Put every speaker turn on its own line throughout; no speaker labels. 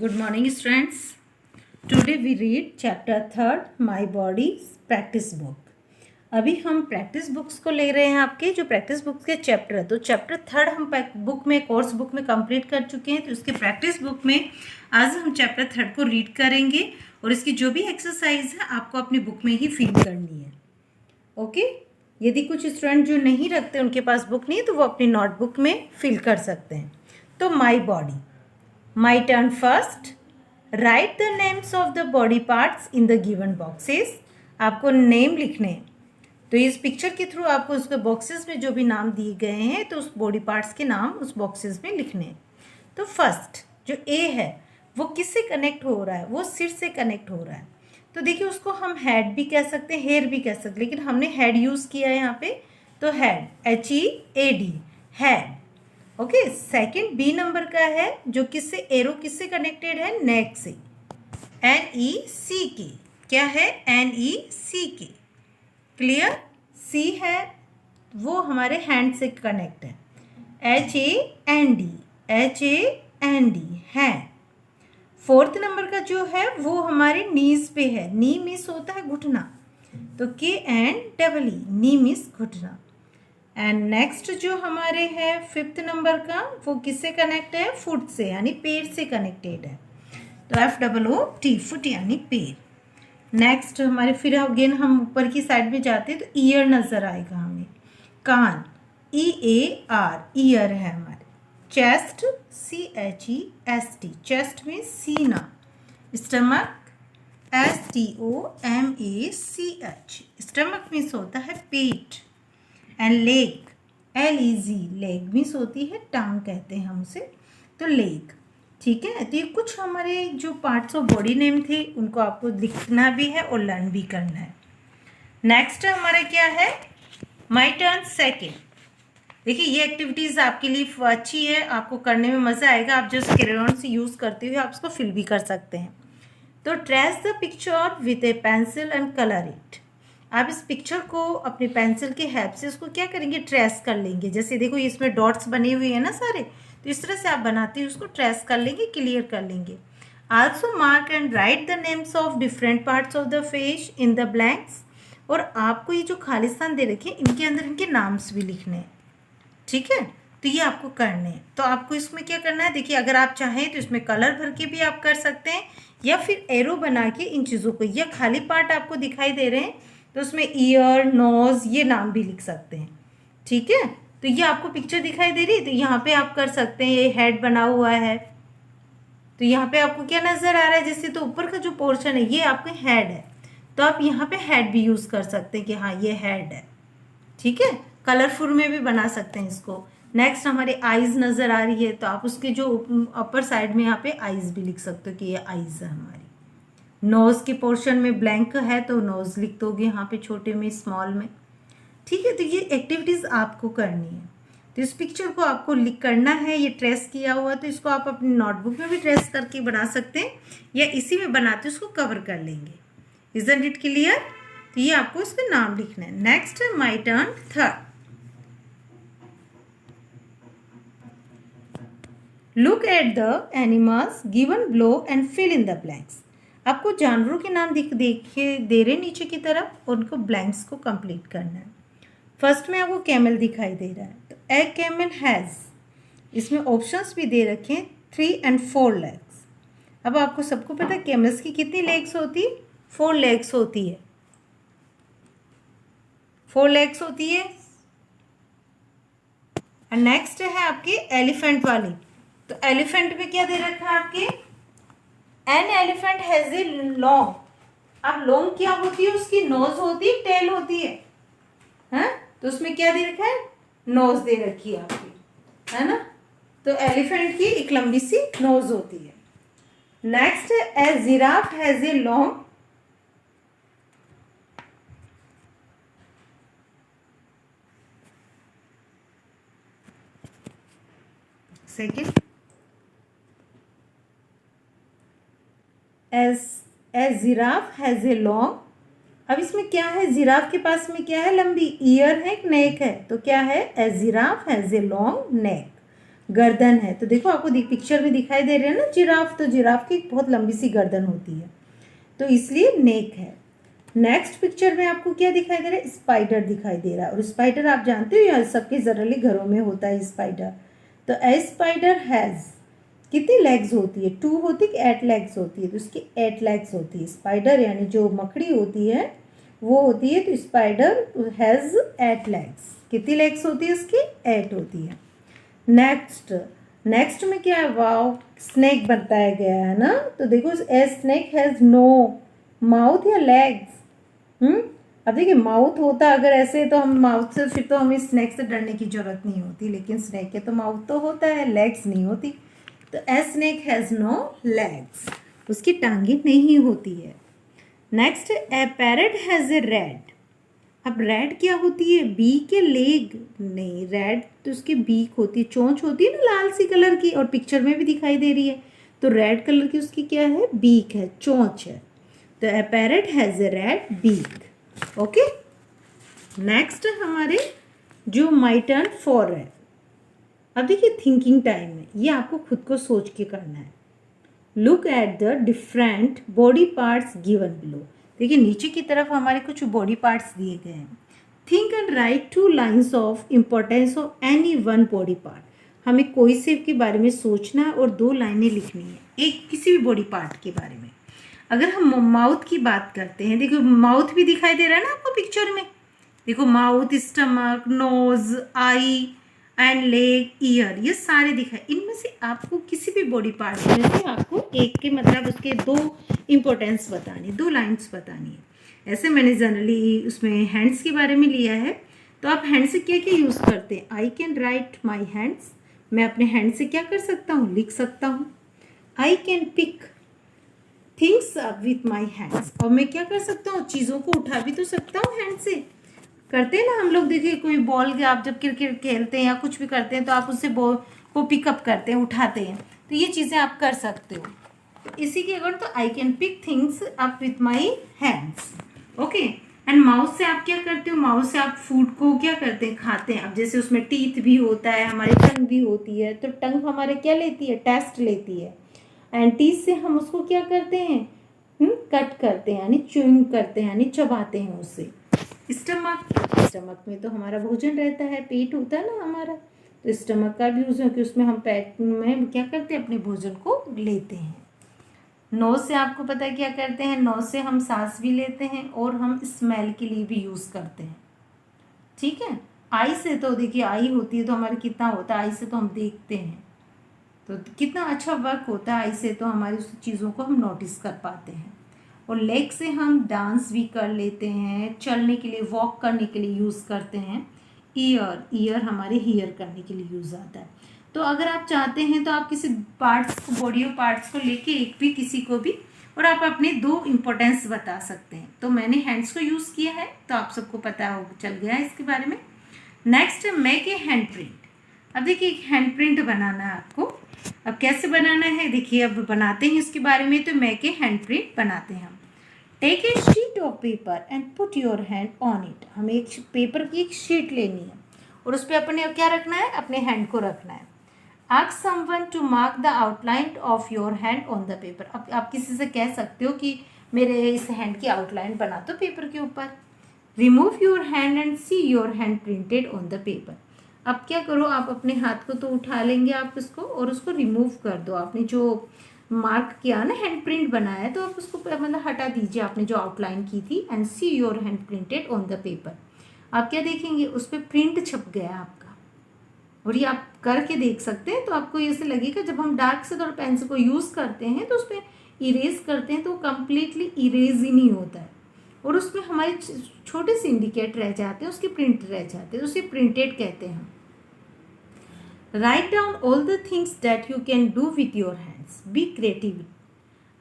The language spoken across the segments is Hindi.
Good morning, students. Today we read chapter 3, My Body practice book. अभी हम प्रैक्टिस बुक्स को ले रहे हैं आपके जो प्रैक्टिस बुक्स के चैप्टर है। तो चैप्टर 3 हम बुक में कोर्स बुक में कंप्लीट कर चुके हैं। तो उसके प्रैक्टिस बुक में आज हम चैप्टर 3 को रीड करेंगे और इसकी जो भी एक्सरसाइज है आपको अपनी बुक में ही फिल करनी है। ओके, यदि कुछ स्टूडेंट जो नहीं रखते उनके पास बुक नहीं है तो वो अपनी नोटबुक में फिल कर सकते हैं। तो my body, My turn first. Write the names of the body parts in the given boxes. आपको नेम लिखने हैं। तो इस पिक्चर के थ्रू आपको उसके बॉक्सेस में जो भी नाम दिए गए हैं तो उस बॉडी पार्ट्स के नाम उस बॉक्सेस में लिखने हैं। तो फर्स्ट जो ए है वो किससे कनेक्ट हो रहा है? वो सिर से कनेक्ट हो रहा है। तो देखिए उसको हम हेड भी कह सकते हैं, हेयर भी कह सकते हैं, लेकिन हमने हेड यूज़ किया है यहाँ पे। तो head, HEAD, head. Okay, second B number का है जो किससे, एरो किससे कनेक्टेड है? नेक से, NECK। क्या है? NECK। क्लियर? सी है वो हमारे हैंड से कनेक्ट है, HAND, हैंड। फोर्थ नंबर का जो है वो हमारे नीज पे है। नी मिस होता है घुटना, तो KNEE, नी मिस घुटना। एंड नेक्स्ट जो हमारे है फिफ्थ नंबर का वो किससे कनेक्ट है? फुट से, यानी पैर से कनेक्टेड है। तो FOOT, फुट यानी पैर। नेक्स्ट हमारे फिर अगेन हम ऊपर की साइड में जाते हैं तो ईयर नज़र आएगा हमें। कान, EAR, ईयर है हमारे। चेस्ट, CHEST, चेस्ट में सीना। स्टमक, STOMACH, स्टमक मीन्स होता है पेट। And leg, LEG, leg means होती है टांग, कहते हैं हम उसे। तो लेग, ठीक है। तो ये कुछ हमारे जो पार्ट्स ऑफ बॉडी नेम थे उनको आपको लिखना भी है और लर्न भी करना है। नेक्स्ट हमारा क्या है? My turn second. देखिए ये एक्टिविटीज़ आपके लिए अच्छी है, आपको करने में मज़ा आएगा। आप जस्ट क्रेयॉन से यूज़ करते हुए आप इसको फिल भी कर सकते हैं। तो trace the picture with A pencil and colour it. आप इस पिक्चर को अपने पेंसिल के हेल्प से उसको क्या करेंगे? ट्रेस कर लेंगे। जैसे देखो इसमें डॉट्स बने हुए हैं ना सारे, तो इस तरह से आप बनाते हुए उसको ट्रेस कर लेंगे, क्लियर कर लेंगे। Also mark and right the names of different parts of the face in the blanks. और आपको ये जो खालिस्तान दे रखे हैं इनके अंदर इनके नाम्स भी लिखने हैं, ठीक है। तो ये आपको करने हैं। तो आपको इसमें क्या करना है? देखिए अगर आप चाहें तो इसमें कलर भर के भी आप कर सकते हैं या फिर एरो बना के इन चीज़ों को, या खाली पार्ट आपको दिखाई दे रहे हैं तो उसमें ईयर, नोज, ये नाम भी लिख सकते हैं, ठीक है। तो ये आपको पिक्चर दिखाई दे रही है तो यहाँ पे आप कर सकते हैं। ये हेड बना हुआ है तो यहाँ पे आपको क्या नज़र आ रहा है? जैसे तो ऊपर का जो पोर्शन है ये आपके हेड है, तो आप यहाँ पे हेड भी यूज़ कर सकते हैं कि हाँ ये हेड है, ठीक है। कलरफुल में भी बना सकते हैं इसको। नेक्स्ट हमारे आईज नज़र आ रही है तो आप उसके जो अपर साइड में यहाँ पे आईज भी लिख सकते हो कि ये आईज है हमारी। नोज़ के पोर्शन में ब्लैंक है तो नोज़ लिख दोगे यहाँ पे छोटे में, स्मॉल में, ठीक है। तो ये एक्टिविटीज़ आपको करनी है। तो इस पिक्चर को आपको लिख करना है, ये ट्रेस किया हुआ, तो इसको आप अपनी नोटबुक में भी ट्रेस करके बना सकते हैं या इसी में बनाते उसको कवर कर लेंगे। Isn't it clear? तो ये आपको इसका नाम लिखना है। नेक्स्ट है my turn third. Look at the animals given below and fill in the blanks. आपको जानवरों के नाम देखे दे रहे नीचे की तरफ, उनको ब्लैंक्स को कंप्लीट करना है। फर्स्ट में आपको कैमल दिखाई दे रहा है तो ए कैमल हैज़, इसमें ऑप्शंस भी दे रखे हैं 3 and 4 लेग्स। अब आपको सबको पता है कैमल्स की कितनी लेग्स होती है? 4 लेग्स होती है, 4 लेग्स होती है। और नेक्स्ट है आपकी एलिफेंट वाली। तो एलिफेंट में क्या दे रखा है आपके? An elephant has a long. अब लॉन्ग क्या होती है? उसकी नोज होती है, टेल होती है, हाँ? तो उसमें क्या दे रखा है? नोज दे रखी है आपकी, है ना। तो एलिफेंट की एक लंबी सी नोज होती है। नेक्स्ट है a giraffe has a long, second a giraffe has a long. अब इसमें क्या है? जिराफ के पास में क्या है? लंबी ईयर है, नेक है, तो क्या है? A giraffe has a long neck. गर्दन है, तो देखो आपको पिक्चर में दिखाई दे रहा है ना जिराफ, तो जिराफ की बहुत लंबी सी गर्दन होती है, तो इसलिए नेक है। नेक्स्ट पिक्चर में आपको क्या दिखाई दे रहा है? स्पाइडर दिखाई दे रहा है। और स्पाइडर आप जानते हो यार, सबके जनरली घरों में होता है स्पाइडर। तो ए स्पाइडर हैज़ कितनी लेग्स होती है? 2 होती है, 8 लेग्स होती है? तो इसकी 8 लेग्स होती है। स्पाइडर यानी जो मकड़ी होती है वो होती है, तो स्पाइडर हैज़ 8 लेग्स। कितनी लेग्स होती है उसकी? 8 होती है। नेक्स्ट में क्या है? वाव, स्नेक बताया गया है ना। तो देखो, a snake has no mouth या लेग्स। अब देखिए, माउथ होता अगर ऐसे तो हम माउथ से, फिर तो हमें स्नेक से डरने की जरूरत नहीं होती, लेकिन स्नेक के तो माउथ तो होता है, लेग्स नहीं होती। तो a snake has no legs, उसकी टांगे नहीं होती है। Next, a parrot has a red. अब रेड क्या होती है? बीक है, लेग नहीं, रेड तो उसकी बीक होती है, चोंच होती है ना लाल सी कलर की, और पिक्चर में भी दिखाई दे रही है। तो रेड कलर की उसकी क्या है? बीक है, चोंच है। तो a parrot has a red beak. Okay, next हमारे जो माई टर्न 4 है। अब देखिए, थिंकिंग टाइम है, ये आपको खुद को सोच के करना है। Look at the different body parts given below. देखिए, नीचे की तरफ हमारे कुछ बॉडी पार्ट्स दिए गए हैं। Think and right 2 lines of importance of any one body part. हमें कोई से के बारे में सोचना है और 2 लाइनें लिखनी है एक किसी भी बॉडी पार्ट के बारे में। अगर हम माउथ की बात करते हैं, देखो माउथ भी दिखाई दे रहा है ना आपको पिक्चर में। देखो, mouth, stomach, nose, eye and leg, ear, ये सारे दिखाए। इनमें से आपको किसी भी बॉडी पार्ट में से आपको एक के मतलब उसके 2 इम्पोर्टेंस बतानी, 2 लाइन्स बतानी है। ऐसे मैंने जनरली उसमें हैंड्स के बारे में लिया है। तो आप हैंड से क्या क्या यूज़ करते हैं? I can write my hands, मैं अपने हैंड से क्या कर सकता हूँ? लिख सकता हूँ। I can pick things up with my hands, और मैं क्या कर सकता हूँ? चीज़ों को उठा भी तो सकता हूँ हैंड से। करते हैं ना हम लोग, देखिए कोई बॉल के, आप जब क्रिकेट खेलते हैं या कुछ भी करते हैं तो आप उससे बॉल को पिकअप करते हैं, उठाते हैं, तो ये चीज़ें आप कर सकते हो। तो इसी के अकॉर्डिंग तो I can pick things up with my hands. Okay, and mouth से आप क्या करते हो? माउथ से आप फूड को क्या करते हैं? खाते हैं। अब जैसे उसमें टीथ भी होता है, हमारी टंग भी होती है, तो टंग हमारे क्या लेती है? टेस्ट लेती है। एंड टीथ से हम उसको क्या करते हैं? कट करते हैं, यानी च्यूइंग करते हैं, यानी चबाते हैं उससे। स्टमक में तो हमारा भोजन रहता है, पेट होता है ना हमारा, तो स्टमक का भी यूज है कि उसमें हम पेट में क्या करते हैं? अपने भोजन को लेते हैं। नोज से आपको पता है क्या करते हैं? नोज से हम सांस भी लेते हैं और हम स्मेल के लिए भी यूज करते हैं। ठीक है। आई से तो देखिए, आई होती है तो हमारे कितना होता है? आई से तो हम देखते हैं, तो कितना अच्छा वर्क होता है। आई से तो हमारी उस चीज़ों को हम नोटिस कर पाते हैं। और लेग से हम डांस भी कर लेते हैं, चलने के लिए, वॉक करने के लिए यूज़ करते हैं। ईयर हमारे हियर करने के लिए यूज़ आता है। तो अगर आप चाहते हैं तो आप किसी पार्ट्स को, बॉडी पार्ट्स को लेके एक भी किसी को भी, और आप अपने 2 इम्पोर्टेंस बता सकते हैं। तो मैंने हैंड्स को यूज़ किया है, तो आप सबको पता हो चल गया है इसके बारे में। Next, make a hand print. अब देखिए, एक हैंड प्रिंट बनाना है आपको। अब कैसे बनाना है देखिए, अब बनाते हैं इसके बारे में। तो मेक ए हैंड प्रिंट बनाते हैं हम। Take a sheet of paper and put your hand on it. हमें एक पेपर की एक शीट लेनी है और उस पर अपने क्या रखना है? अपने हैंड को रखना है। Ask someone to mark the outline of your hand on the paper. अब आप किसी से कह सकते हो कि मेरे इस हैंड की आउटलाइन बना दो पेपर के ऊपर। Remove your hand and see your hand printed on the paper. अब क्या करो, आप अपने हाथ को तो उठा लेंगे आप इसको, और उसको रिमूव कर दो। आपने जो मार्क किया ना, हैंड प्रिंट बनाया, तो आप उसको मतलब हटा दीजिए, आपने जो आउटलाइन की थी। And see your hand printed on the paper. आप क्या देखेंगे? उस पर प्रिंट छप गया आपका। और ये आप करके देख सकते हैं, तो आपको ऐसे लगेगा जब हम डार्क से थोड़ा पेंसिल को यूज़ करते हैं तो उस पर इरेज करते हैं तो कम्प्लीटली इरेज ही नहीं होता है, और उसमें हमारे छोटे से इंडिकेट रह जाते हैं, उसके प्रिंट रह जाते हैं, उसे प्रिंटेड कहते हैं। Write down all the things that you can do with your hands, be creative.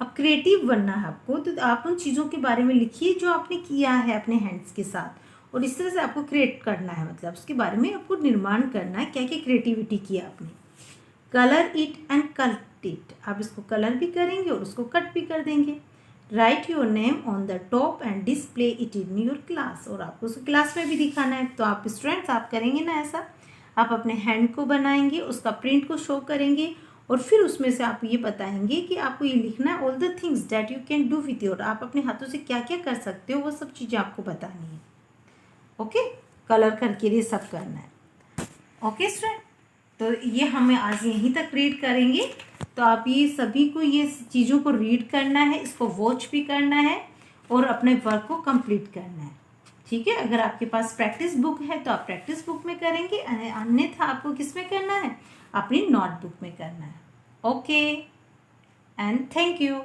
अब क्रिएटिव बनना है आपको, तो आप उन चीज़ों के बारे में लिखिए जो आपने किया है अपने हैंड्स के साथ, और इस तरह से आपको क्रिएट करना है, मतलब उसके बारे में आपको निर्माण करना है, क्या क्या क्रिएटिविटी किया आपने। Colour it and cut it. आप इसको कलर भी करेंगे और उसको कट भी कर देंगे। Right your name on the top and display it in your class. और आपको उस क्लास में भी दिखाना है, तो आप स्टूडेंट्स आप करेंगे ना ऐसा। आप अपने हैंड को बनाएंगे, उसका प्रिंट को शो करेंगे और फिर उसमें से आप ये बताएंगे कि आपको ये लिखना है all the things that you can do with your, आप अपने हाथों से क्या क्या कर सकते हो वो सब चीज़ें आपको बतानी है। ओके, कलर करके ये सब करना है। ओके स्टूडेंट, तो ये हमें आज यहीं तक रीड करेंगे। तो आप ये सभी को ये चीज़ों को रीड करना है, इसको वॉच भी करना है और अपने वर्क को कंप्लीट करना है। ठीक है, अगर आपके पास प्रैक्टिस बुक है तो आप प्रैक्टिस बुक में करेंगे, अन्यथा आपको किस में करना है, अपनी नोटबुक में करना है। Okay and thank you.